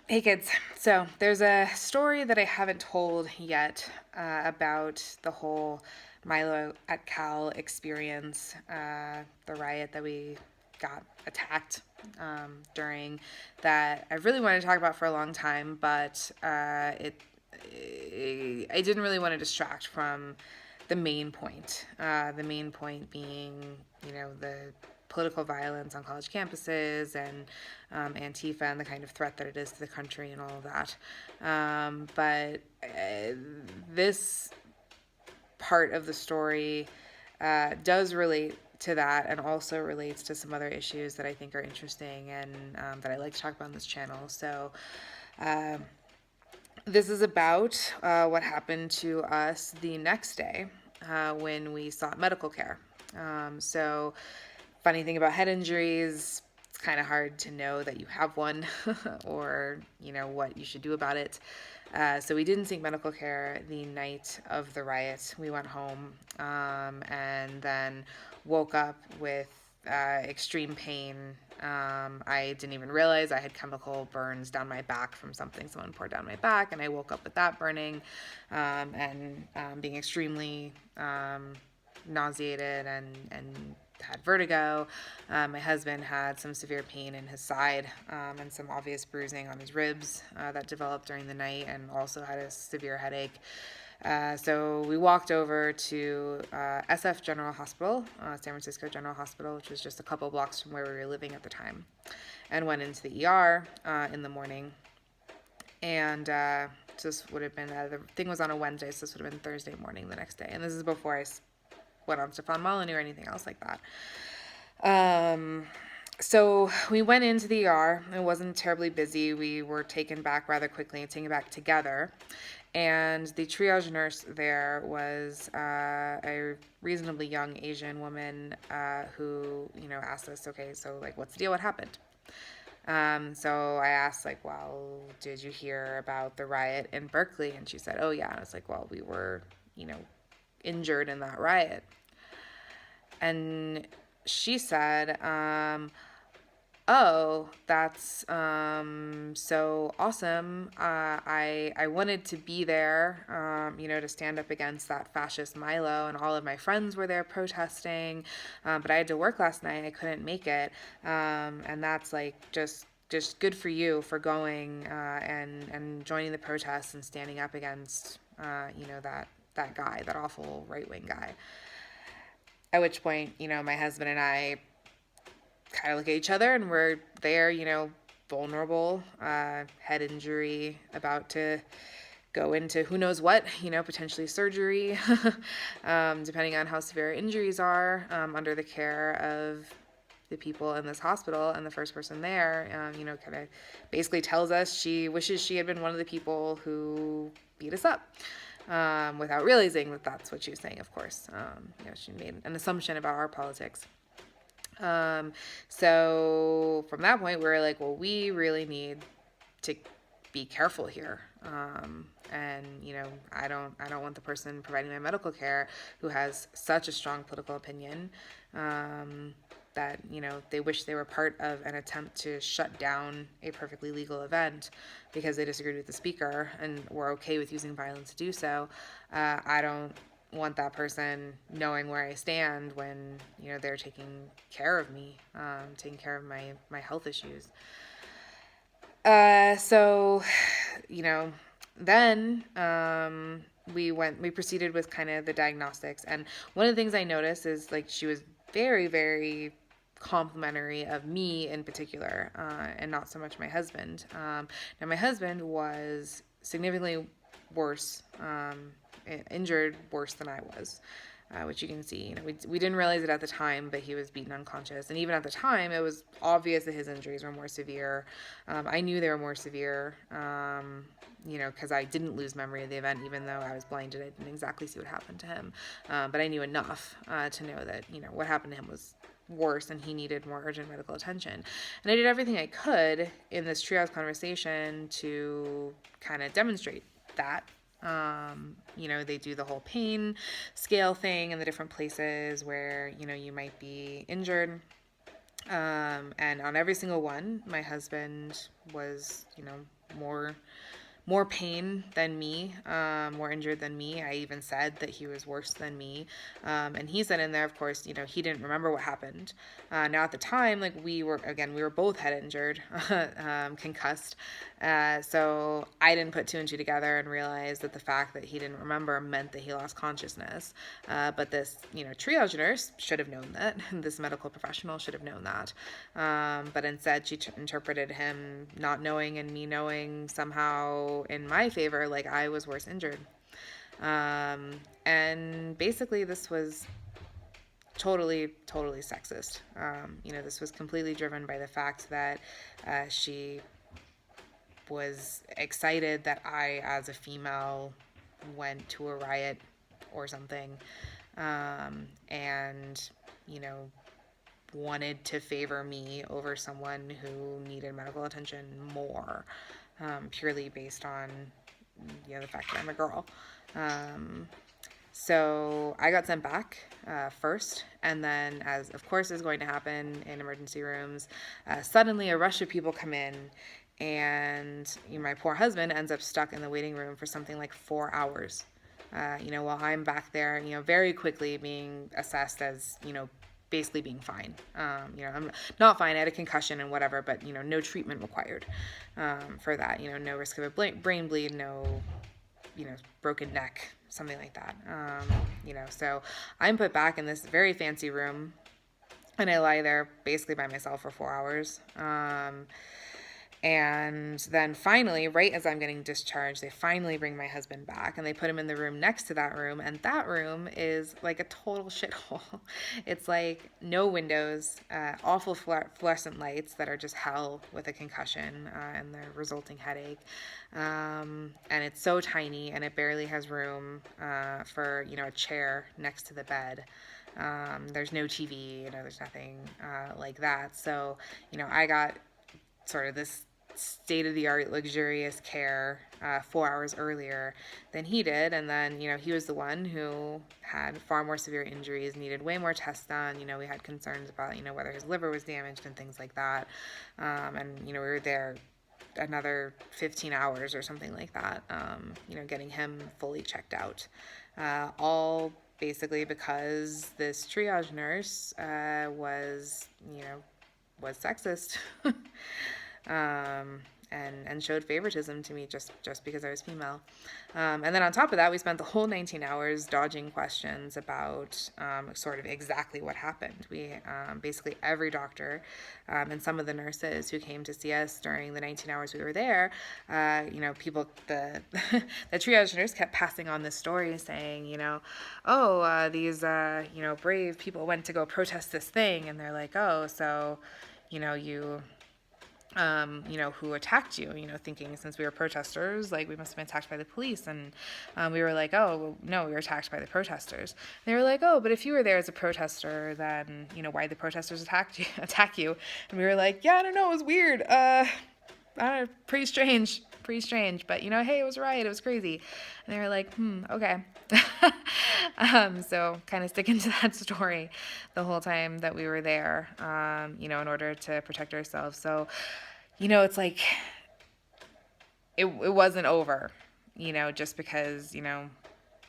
Hey kids, so there's a story that I haven't told yet about the whole Milo at Cal experience, the riot that we got attacked during, that I really wanted to talk about for a long time, but I didn't really want to distract from the main point. The main point being, the political violence on college campuses and Antifa and the kind of threat that it is to the country and all of that. But this part of the story does relate to that and also relates to some other issues that I think are interesting and that I like to talk about on this channel. So, this is about what happened to us the next day when we sought medical care. So, funny thing about head injuries, it's kind of hard to know that you have one or, what you should do about it. So we didn't seek medical care the night of the riot. We went home and then woke up with extreme pain. I didn't even realize I had chemical burns down my back from something someone poured down my back, and I woke up with that burning and being extremely nauseated and had vertigo. My husband had some severe pain in his side and some obvious bruising on his ribs that developed during the night, and also had a severe headache. So we walked over to SF General Hospital, San Francisco General Hospital, which was just a couple blocks from where we were living at the time, and went into the ER in the morning. And so this would have been, the thing was on a Wednesday, so this would have been Thursday morning the next day. And this is before I went on Stefan Molyneux or anything else like that. So we went into the ER. It wasn't terribly busy. We were taken back rather quickly and taken back together. And the triage nurse there was a reasonably young Asian woman who, asked us, okay, so like, what's the deal? What happened? So I asked, like, well, did you hear about the riot in Berkeley? And she said, oh, yeah. And I was like, well, we were, injured in that riot. And she said, oh, that's so awesome. I wanted to be there, to stand up against that fascist Milo, and all of my friends were there protesting, but I had to work last night. I couldn't make it, and that's like just good for you for going and joining the protests and standing up against that guy, that awful right-wing guy. At which point, my husband and I kind of look at each other, and we're there, vulnerable, head injury, about to go into who knows what, potentially surgery, depending on how severe injuries are, under the care of the people in this hospital. And the first person there, kind of basically tells us she wishes she had been one of the people who beat us up. Without realizing that that's what she was saying, of course. She made an assumption about our politics. So from that point, we were like, well, we really need to be careful here. And I don't want the person providing my medical care who has such a strong political opinion, that, they wish they were part of an attempt to shut down a perfectly legal event because they disagreed with the speaker and were okay with using violence to do so. I don't want that person knowing where I stand when, they're taking care of me, taking care of my health issues. So, then we proceeded with kind of the diagnostics. And one of the things I noticed is, like, she was very, very complimentary of me in particular, and not so much my husband. Now, my husband was significantly worse, injured worse than I was. Which you can see, we didn't realize it at the time, but he was beaten unconscious. And even at the time, it was obvious that his injuries were more severe. I knew they were more severe, because I didn't lose memory of the event, even though I was blinded. I didn't exactly see what happened to him. But I knew enough to know that, what happened to him was worse and he needed more urgent medical attention. And I did everything I could in this triage conversation to kind of demonstrate that. They do the whole pain scale thing in the different places where, you might be injured. And on every single one, my husband was, more pain than me, more injured than me. I even said that he was worse than me. And he said in there, of course, he didn't remember what happened. Now at the time, like we were both head injured, concussed. So I didn't put two and two together and realize that the fact that he didn't remember meant that he lost consciousness. But this, triage nurse should have known that. This medical professional should have known that. But instead, she interpreted him not knowing and me knowing somehow in my favor, like I was worse injured. And basically, this was totally sexist. This was completely driven by the fact that she was excited that I, as a female, went to a riot or something, and wanted to favor me over someone who needed medical attention more, purely based on the fact that I'm a girl. So I got sent back first, and then, as of course is going to happen in emergency rooms, suddenly a rush of people come in, and my poor husband ends up stuck in the waiting room for something like 4 hours. While I'm back there, very quickly being assessed as, basically being fine. I'm not fine. I had a concussion and whatever, but, no treatment required for that. No risk of a brain bleed, no, broken neck, something like that. So I'm put back in this very fancy room, and I lie there basically by myself for 4 hours. And then finally, right as I'm getting discharged, they finally bring my husband back, and they put him in the room next to that room. And that room is like a total shithole. It's like no windows, awful fluorescent lights that are just hell with a concussion and the resulting headache. And it's so tiny, and it barely has room for, a chair next to the bed. There's no TV, there's nothing like that. So, I got sort of this state-of-the-art luxurious care 4 hours earlier than he did. And then, he was the one who had far more severe injuries, needed way more tests done. We had concerns about, whether his liver was damaged and things like that. And, we were there another 15 hours or something like that, getting him fully checked out. All basically because this triage nurse was sexist. And showed favoritism to me just because I was female. And then on top of that, we spent the whole 19 hours dodging questions about sort of exactly what happened. We basically every doctor and some of the nurses who came to see us during the 19 hours we were there, people, the triage nurse kept passing on this story saying, these, brave people went to go protest this thing, and they're like, oh, so, you... who attacked you, thinking since we were protesters, like we must have been attacked by the police. And we were like, oh, well, no, we were attacked by the protesters. And they were like, oh, but if you were there as a protester, then, why did the protesters attack you? And we were like, yeah, I don't know, it was weird. Pretty strange. But, hey, it was a riot. It was crazy. And they were like, okay. So kind of sticking to that story the whole time that we were there, in order to protect ourselves. So, it's like, it wasn't over, just because,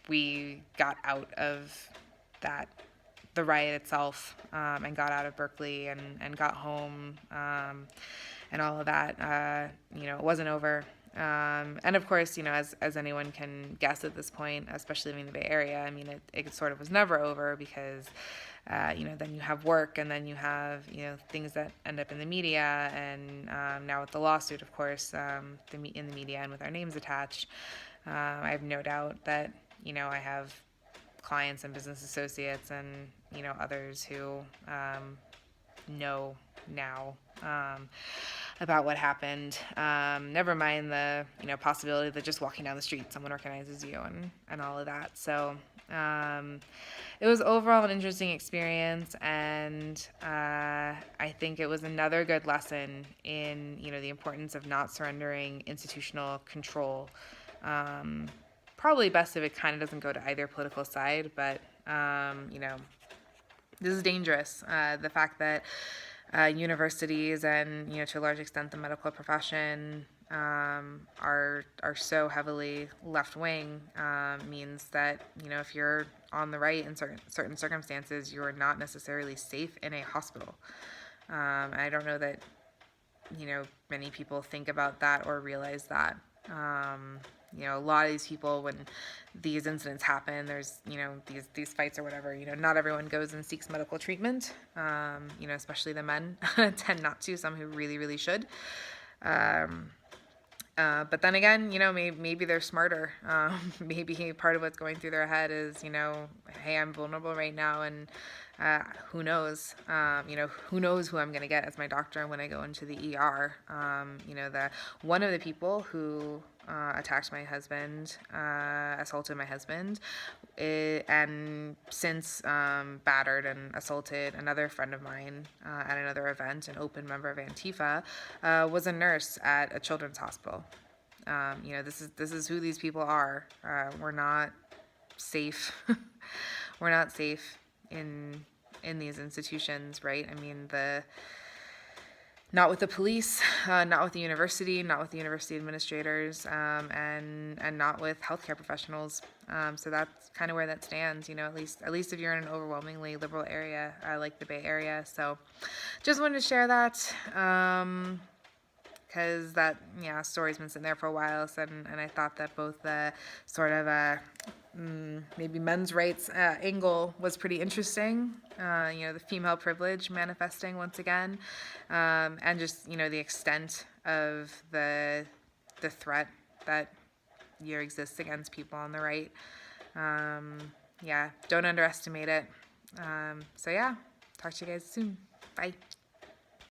we got out of the riot itself, and got out of Berkeley and got home, and all of that. It wasn't over. And of course, as anyone can guess at this point, especially living in the Bay Area, I mean, it sort of was never over because, then you have work, and then you have, things that end up in the media, and now with the lawsuit, of course, in the media and with our names attached, I have no doubt that, I have clients and business associates and, others who know now about what happened. Never mind the, possibility that just walking down the street, someone recognizes you and all of that. So it was overall an interesting experience, and I think it was another good lesson in, the importance of not surrendering institutional control. Probably best if it kind of doesn't go to either political side, but, this is dangerous. The fact that universities and, to a large extent the medical profession are so heavily left wing, means that, if you're on the right in certain circumstances, you are not necessarily safe in a hospital. I don't know that, many people think about that or realize that. A lot of these people, when these incidents happen, there's, these fights or whatever, not everyone goes and seeks medical treatment. Especially the men tend not to, some who really, really should. But then again, maybe they're smarter. Maybe part of what's going through their head is, hey, I'm vulnerable right now, and who knows? Who knows who I'm going to get as my doctor when I go into the ER? The one of the people who attacked my husband, assaulted my husband, and since battered and assaulted another friend of mine at another event, an open member of Antifa, was a nurse at a children's hospital. This is who these people are. We're not safe. We're not safe in these institutions, right? I mean, not with the police, not with the university, not with the university administrators, and not with healthcare professionals. So that's kind of where that stands, at least if you're in an overwhelmingly liberal area like the Bay Area. So just wanted to share that. Because that story's been sitting there for a while, so, and I thought that both the sort of maybe men's rights angle was pretty interesting, the female privilege manifesting once again, and just the extent of the threat that exists against people on the right. Don't underestimate it. So talk to you guys soon. Bye.